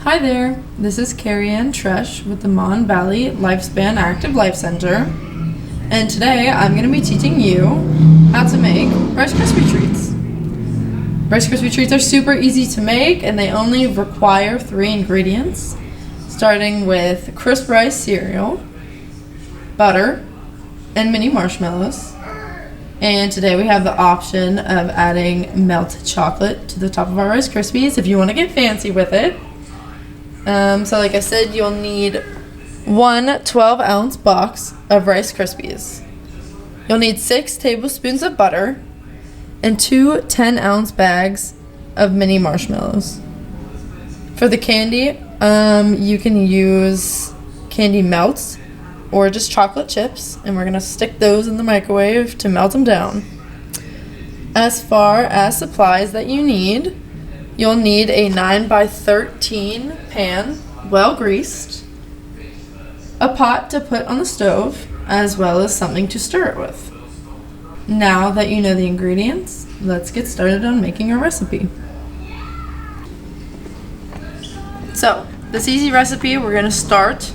Hi there, this is Kerrianne Troesch with the Mon Valley Lifespan Active Life Center, and today I'm going to be teaching you how to make Rice Krispie treats. Rice Krispie treats are super easy to make and they only require 3 ingredients, starting with crisp rice cereal, butter, and mini marshmallows. And today we have the option of adding melted chocolate to the top of our Rice Krispies if you want to get fancy with it. So like I said, you'll need one 12-ounce box of Rice Krispies. You'll need 6 tablespoons of butter and 2 10-ounce bags of mini marshmallows. For the candy, you can use candy melts or just chocolate chips, and we're going to stick those in the microwave to melt them down. As far as supplies that you need, you'll need a 9x13 pan, well greased, a pot to put on the stove, as well as something to stir it with. Now that you know the ingredients, let's get started on making our recipe. So, this easy recipe, we're going to start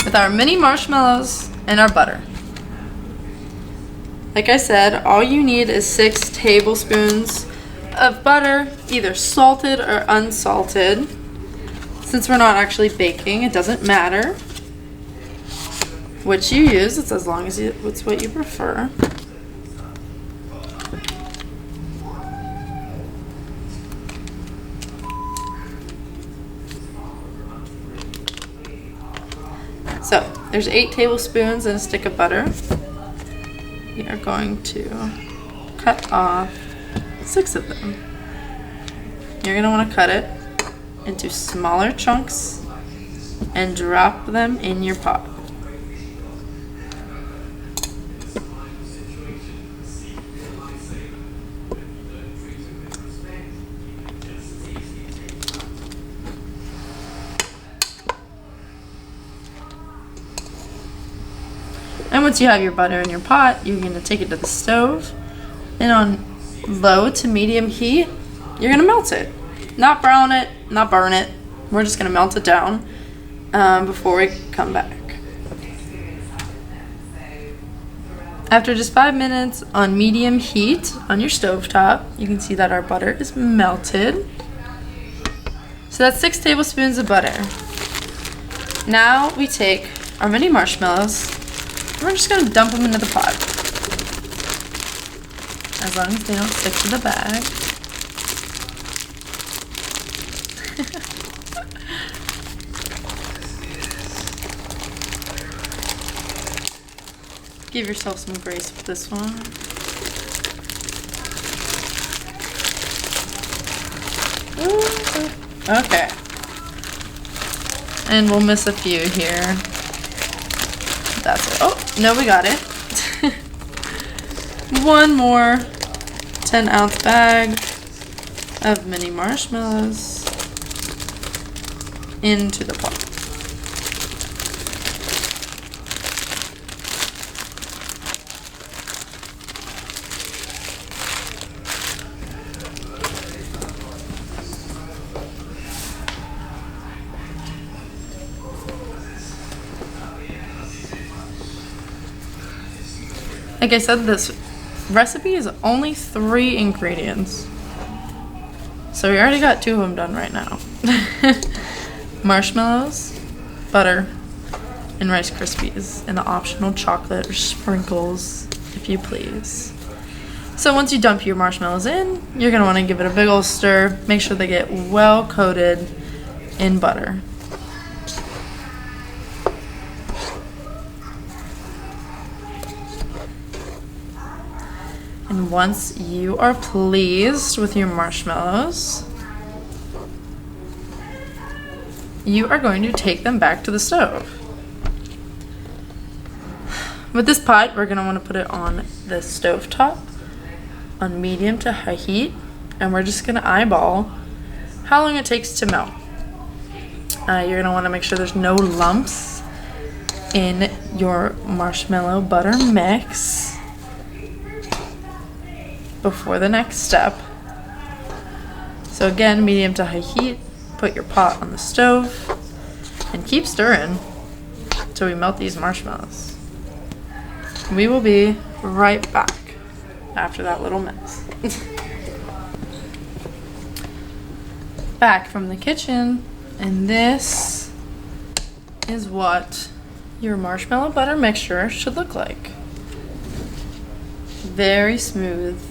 with our mini marshmallows and our butter. Like I said, all you need is 6 tablespoons of butter, either salted or unsalted. Since we're not actually baking, it doesn't matter which you use. It's as long as it's what you prefer. So there's 8 tablespoons and a stick of butter. We are going to cut off 6 of them. You're going to want to cut it into smaller chunks and drop them in your pot. And once you have your butter in your pot, you're going to take it to the stove, and on low to medium heat, you're going to melt it. Not brown it, not burn it. We're just going to melt it down before we come back. After just 5 minutes on medium heat on your stovetop, you can see that our butter is melted. So that's 6 tablespoons of butter. Now we take our mini marshmallows. We're just going to dump them into the pot. As long as they don't stick to the bag. Give yourself some grace with this one. Ooh, okay. And we'll miss a few here. That's it. Oh, no, we got it. One more 10-ounce bag of mini marshmallows into the pot. Like I said, this recipe is only 3 ingredients. So we already got 2 of them done right now. Marshmallows, butter, and Rice Krispies, and the optional chocolate or sprinkles, if you please. So once you dump your marshmallows in, you're going to want to give it a big ol' stir. Make sure they get well coated in butter. And once you are pleased with your marshmallows, you are going to take them back to the stove. With this pot, we're going to want to put it on the stove top on medium to high heat, and we're just going to eyeball how long it takes to melt. You're going to want to make sure there's no lumps in your marshmallow butter mix before the next step. So again, medium to high heat, put your pot on the stove and keep stirring until we melt these marshmallows. We will be right back after that little mess. Back from the kitchen, and this is what your marshmallow butter mixture should look like. Very smooth.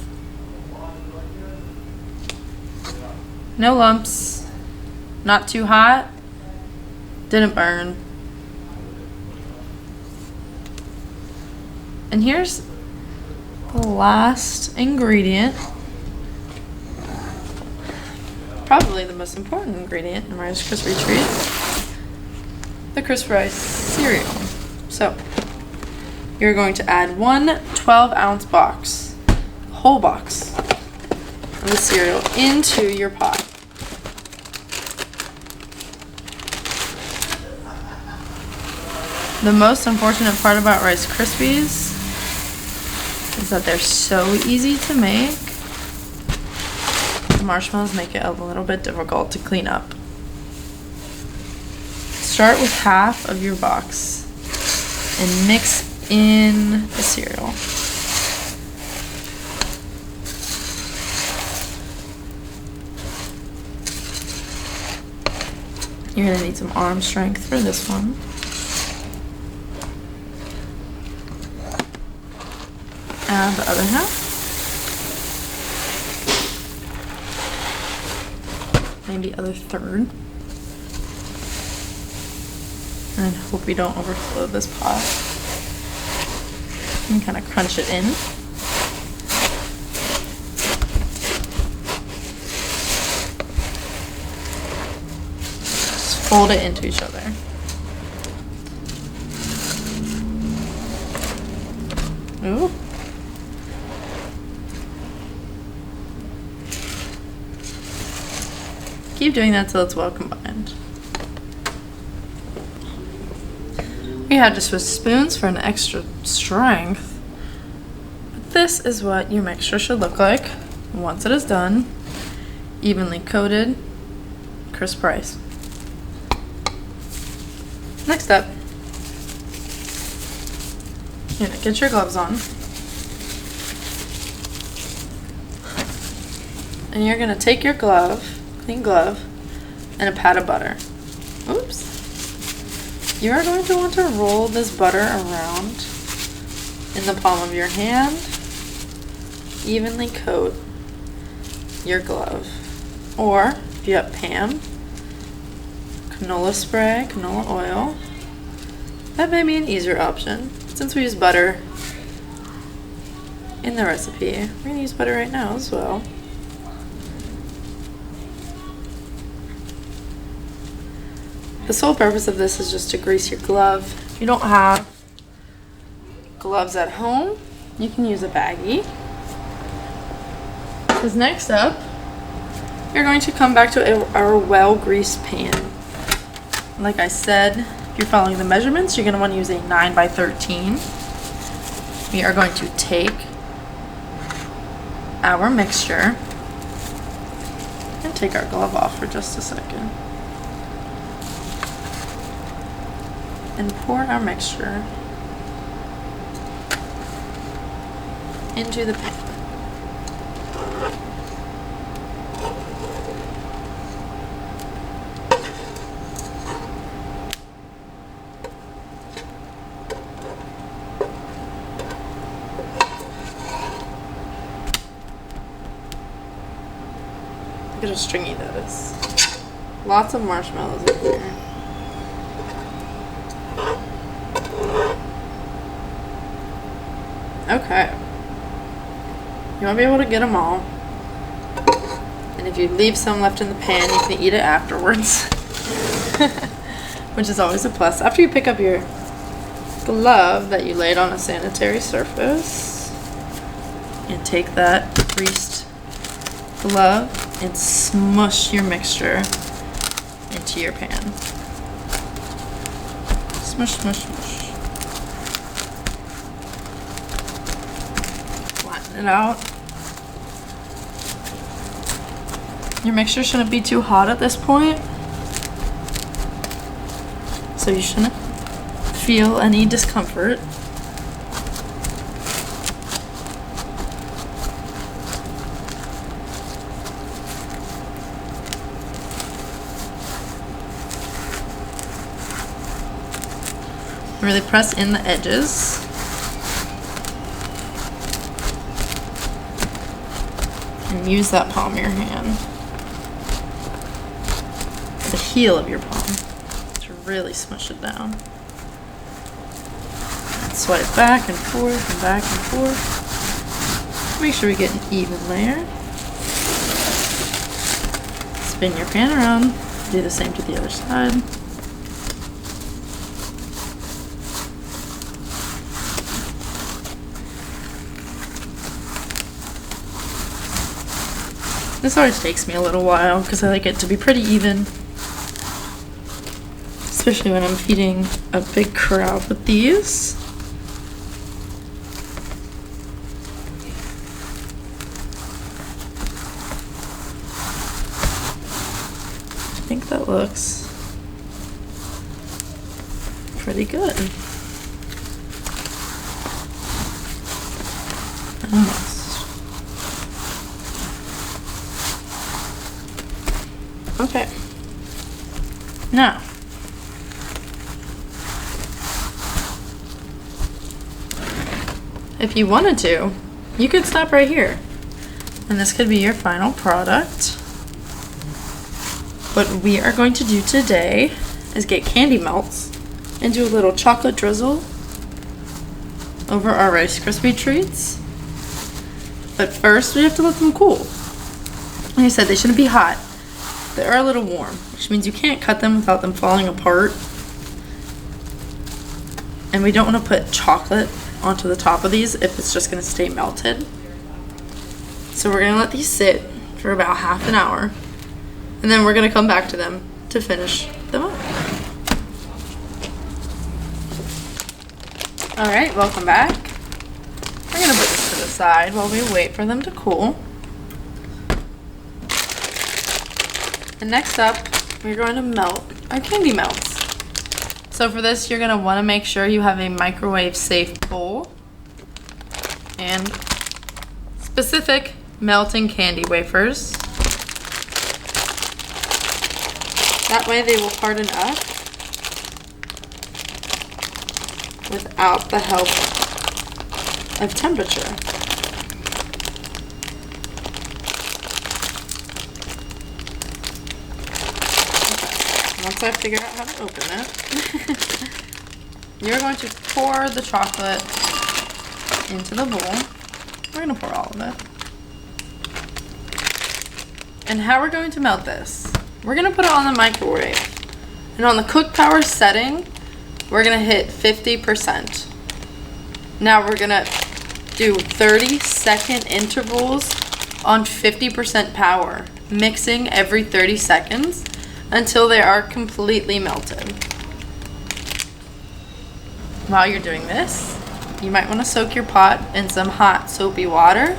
No lumps. Not too hot. Didn't burn. And here's the last ingredient. Probably the most important ingredient in Rice Krispie Treats. The Crisp Rice cereal. So, you're going to add one 12-ounce box, whole box of the cereal into your pot. The most unfortunate part about Rice Krispies is that they're so easy to make. The marshmallows make it a little bit difficult to clean up. Start with half of your box and mix in the cereal. You're going to need some arm strength for this one. Add the other half. Maybe other third. And hope we don't overflow this pot. And kind of crunch it in. Just fold it into each other. Ooh. Keep doing that till it's well combined. We had to switch spoons for an extra strength. But this is what your mixture should look like once it is done. Evenly coated, crisp rice. Next up, you're gonna get your gloves on. And you're gonna take your glove, clean glove, and a pat of butter. Oops. You are going to want to roll this butter around in the palm of your hand. Evenly coat your glove. Or, if you have Pam, canola spray, canola oil, that may be an easier option. Since we use butter in the recipe, we're going to use butter right now as well. The sole purpose of this is just to grease your glove. If you don't have gloves at home, you can use a baggie. Because next up, you're going to come back to our well-greased pan. Like I said, if you're following the measurements, you're going to want to use a 9 by 13. We are going to take our mixture and take our glove off for just a second. And pour our mixture into the pan. Look at how stringy that is. Lots of marshmallows in here. Okay. You want to be able to get them all. And if you leave some left in the pan, you can eat it afterwards. Which is always a plus. After you pick up your glove that you laid on a sanitary surface, and take that greased glove and smush your mixture into your pan. Smush, smush, smush. Flatten it out. Your mixture shouldn't be too hot at this point. so you shouldn't feel any discomfort. Really press in the edges. And use that palm of your hand, the heel of your palm, to really smush it down. And swipe back and forth and back and forth. Make sure we get an even layer. Spin your pan around. Do the same to the other side. This always takes me a little while because I like it to be pretty even, especially when I'm feeding a big crowd with these. I think that looks pretty good. Almost. Okay. Now, if you wanted to, you could stop right here. And this could be your final product. What we are going to do today is get candy melts and do a little chocolate drizzle over our Rice Krispie treats. But first, we have to let them cool. Like I said, they shouldn't be hot. They are a little warm, which means you can't cut them without them falling apart. And we don't want to put chocolate onto the top of these if it's just going to stay melted. So we're going to let these sit for about half an hour. And then we're going to come back to them to finish them up. Alright, welcome back. We're going to put this to the side while we wait for them to cool. And next up, we're going to melt our candy melts. So for this, you're going to want to make sure you have a microwave-safe bowl and specific melting candy wafers. That way they will harden up without the help of temperature. Once I figure out how to open it, you're going to pour the chocolate into the bowl. We're going to pour all of it. And how we're going to melt this, we're going to put it on the microwave. And on the cook power setting, we're going to hit 50%. Now we're going to do 30-second intervals on 50% power, mixing every 30 seconds. Until they are completely melted. While you're doing this, you might want to soak your pot in some hot soapy water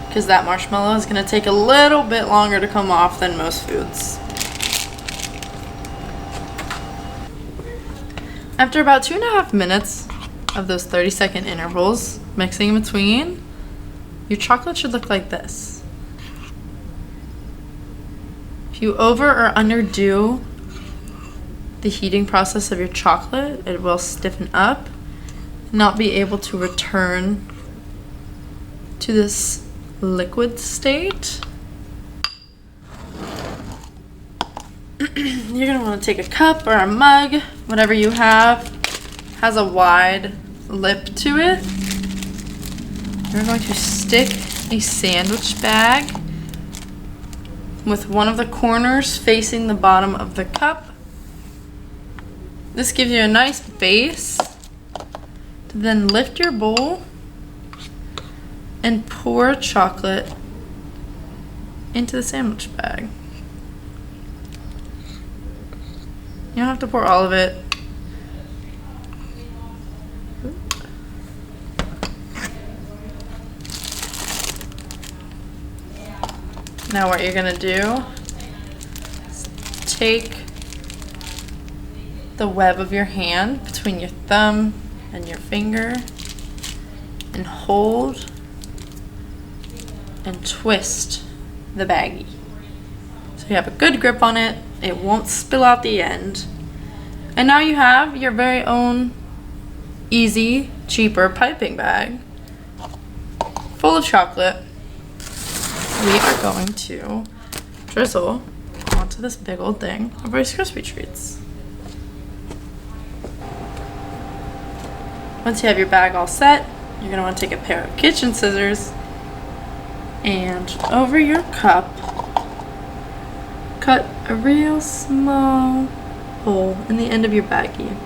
because that marshmallow is going to take a little bit longer to come off than most foods. After about 2.5 minutes of those 30-second intervals, mixing in between, your chocolate should look like this. If you over or underdo the heating process of your chocolate, it will stiffen up and not be able to return to this liquid state. You're going to want to take a cup or a mug, whatever you have, has a wide lip to it. You're going to stick a sandwich bag with one of the corners facing the bottom of the cup. This gives you a nice base to then lift your bowl and pour chocolate into the sandwich bag. You don't have to pour all of it. Now what you're gonna do is take the web of your hand between your thumb and your finger and hold and twist the baggie. So you have a good grip on it. It won't spill out the end. And now you have your very own easy, cheaper piping bag full of chocolate. We are going to drizzle onto this big old thing of Rice Krispie treats. Once you have your bag all set, you're going to want to take a pair of kitchen scissors and over your cup, cut a real small hole in the end of your baggie. You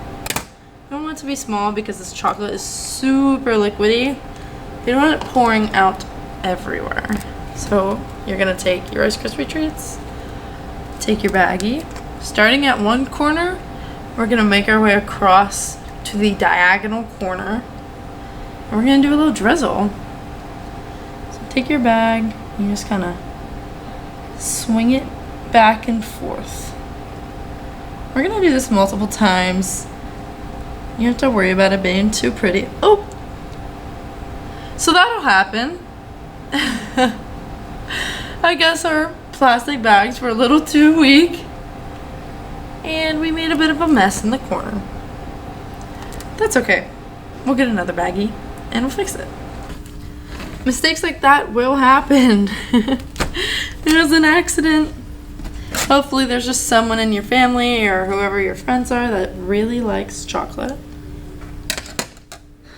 don't want it to be small because this chocolate is super liquidy. You don't want it pouring out everywhere. So you're going to take your Rice Krispie treats, take your baggie. Starting at one corner, we're going to make our way across to the diagonal corner. And we're going to do a little drizzle. So take your bag, you just kind of swing it back and forth. We're going to do this multiple times. You don't have to worry about it being too pretty. Oh! So that'll happen. I guess our plastic bags were a little too weak. And we made a bit of a mess in the corner. That's okay. We'll get another baggie and we'll fix it. Mistakes like that will happen. It was an accident. Hopefully there's just someone in your family or whoever your friends are that really likes chocolate.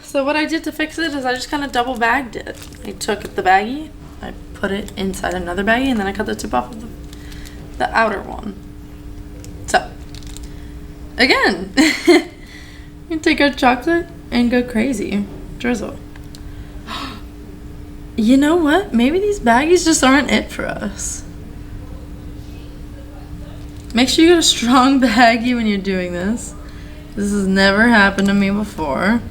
So what I did to fix it is I just kind of double bagged it. I took the baggie, I put it inside another baggie, and then I cut the tip off of the outer one. So, again, you take our chocolate and go crazy. Drizzle. You know what? Maybe these baggies just aren't it for us. Make sure you get a strong baggie when you're doing this. This has never happened to me before.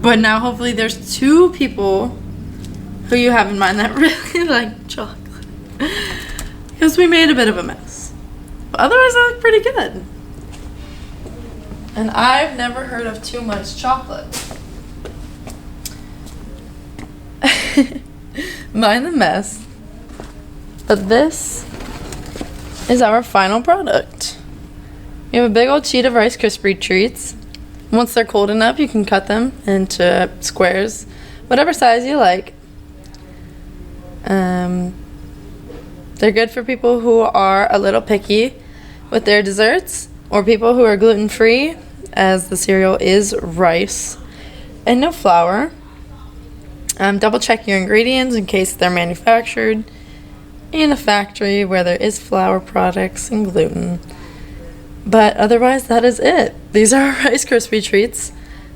But now hopefully there's 2 people who you have in mind that really like chocolate. Because we made a bit of a mess. But otherwise I look pretty good. And I've never heard of too much chocolate. Mind the mess. But this is our final product. You have a big old sheet of Rice Krispie treats. Once they're cold enough, you can cut them into squares, whatever size you like. They're good for people who are a little picky with their desserts, or people who are gluten-free, as the cereal is rice and no flour. Double check your ingredients in case they're manufactured in a factory where there is flour products and gluten. But otherwise, that is it. These are Rice Krispie treats.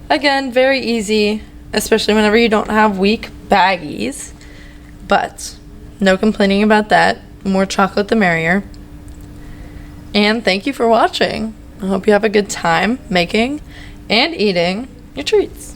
Again, very easy, especially whenever you don't have weak baggies. But no complaining about that. More chocolate the merrier. And thank you for watching. I hope you have a good time making and eating your treats.